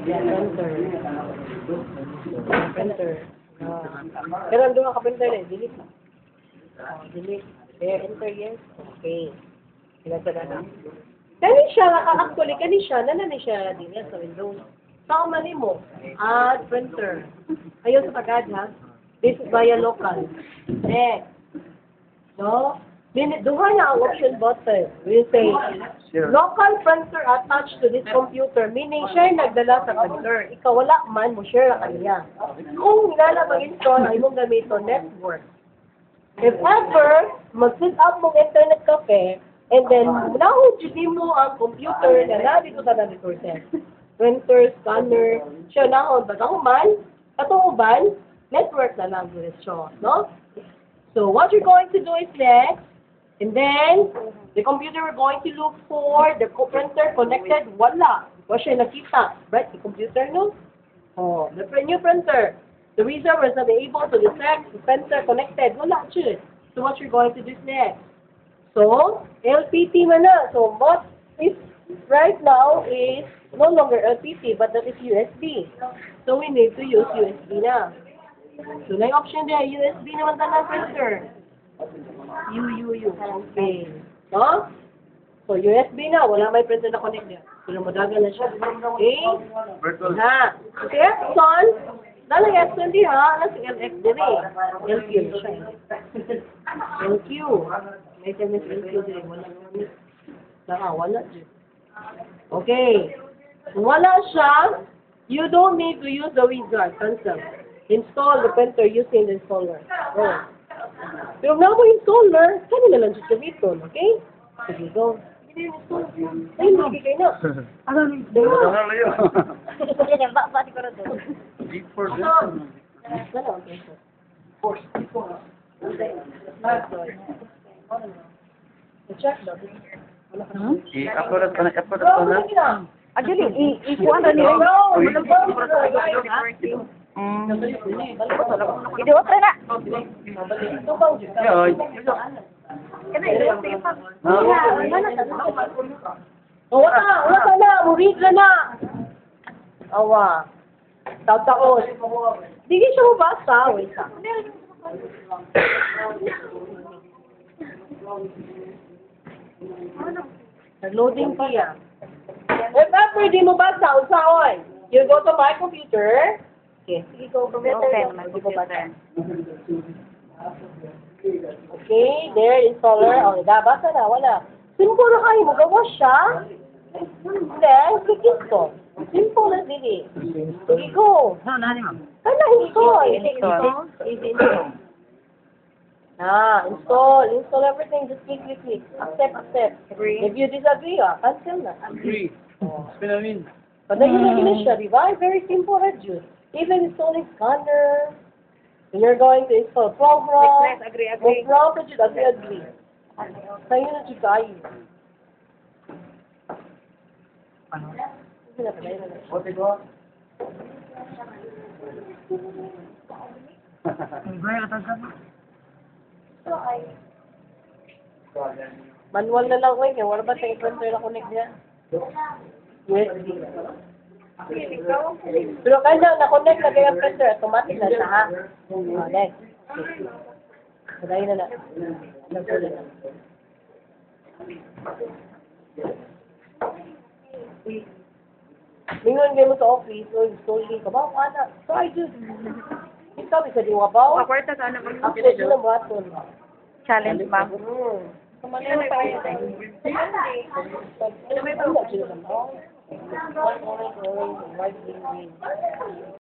Yeah, printer. Printer. Pero andun ka printer na, delete na. Delete. There, enter, yes. Okay. Pinasa na. Kani siya, actually, kani siya, siya din yan sa Windows. Saan mali mo? Add printer. Ayun sa pag-add, ha? This is via local. Next. No? Duha na ang option button. We'll say, local printer attached to this computer, meaning siya yung nagdala sa printer. Ikaw wala man mo share na kanya. Kung nilala mag-install, ay mong gamito network. If ever, mag-set up mong internet cafe, and then, nahujudi mo ang computer na narito sa resources. Printer, scanner, siya nahon, katuhuban, network na lang siya, no? So, what you're going to do is next, and then, the computer we're going to look for the printer connected, wala. Wala siya nakita. Right? The computer, no? Oh, the new printer. The reason was not able to detect the printer connected. Wala siya. So, what you're going to do is next. So, LPT man na. So, what is right now is no longer LPT, but that is USB. So, we need to use USB na. So, na yung option there, USB naman tayo ng printer. Okay. No? So, USB na. Wala may printer na connect niya. Pero madagal na siya. Okay? Ha. Okay, Epson. Dalang Epson di ha. Alas yung LX din eh. LQ na siya. LQ. May SMS LQ din. Wala dyan. Okay. Kung wala siya, you don't need to use the wizard. Cancel. Install the printer using the installer. Oh. Pero na mo installer, kami na lang siya gamiton, okay? Sige, go. Hindi install. Ay, hindi kayo na. Ano na yun? Ano yun? Yan yan, bati ko na doon. Deep for this. Ano ang printer? Force. Check daw. I-upload ko na. Actually, ikuan na niya. Ito ka na. Ito bang dyan? Yoy. Wala ka na. Murid ka na. Awa. Taon. Hindi siya mabasa. Wait ka. Nag-loading siya. If ever di mo basa, unsaon? You go to my computer. Okay. Sige, go computer. Okay, there, installer. O, basa na, wala. Simple na kayo, magawa siya. Then, click install. Simple na, sige. Sige, go. Kaya install. Easy install. Install everything. Just click. Accept. If you disagree, cancel na. Agree. Spinamin. Padayon na gina siya, di ba? Very simple, Raju. Even installing scanner, when you're going to install program, Agree. program, agree. Sa'yo na siya kayo. Ano? Sige na, padayon na. Bote ko. Manual na lang ko eh. Wala ba sa printer na connect niya? USB. Pero kaya na-connect na kaya printer, automatic na siya ha. Next. Padayon na. Mingon kayo mo sa office, so installin ka ba? Ana, try just. Ikaw, isa di wabaw. Kwarta ka naman. Upload mo ng button. Challenge, ma'am. Kumanin pa yun. Ano may pang-watch yun?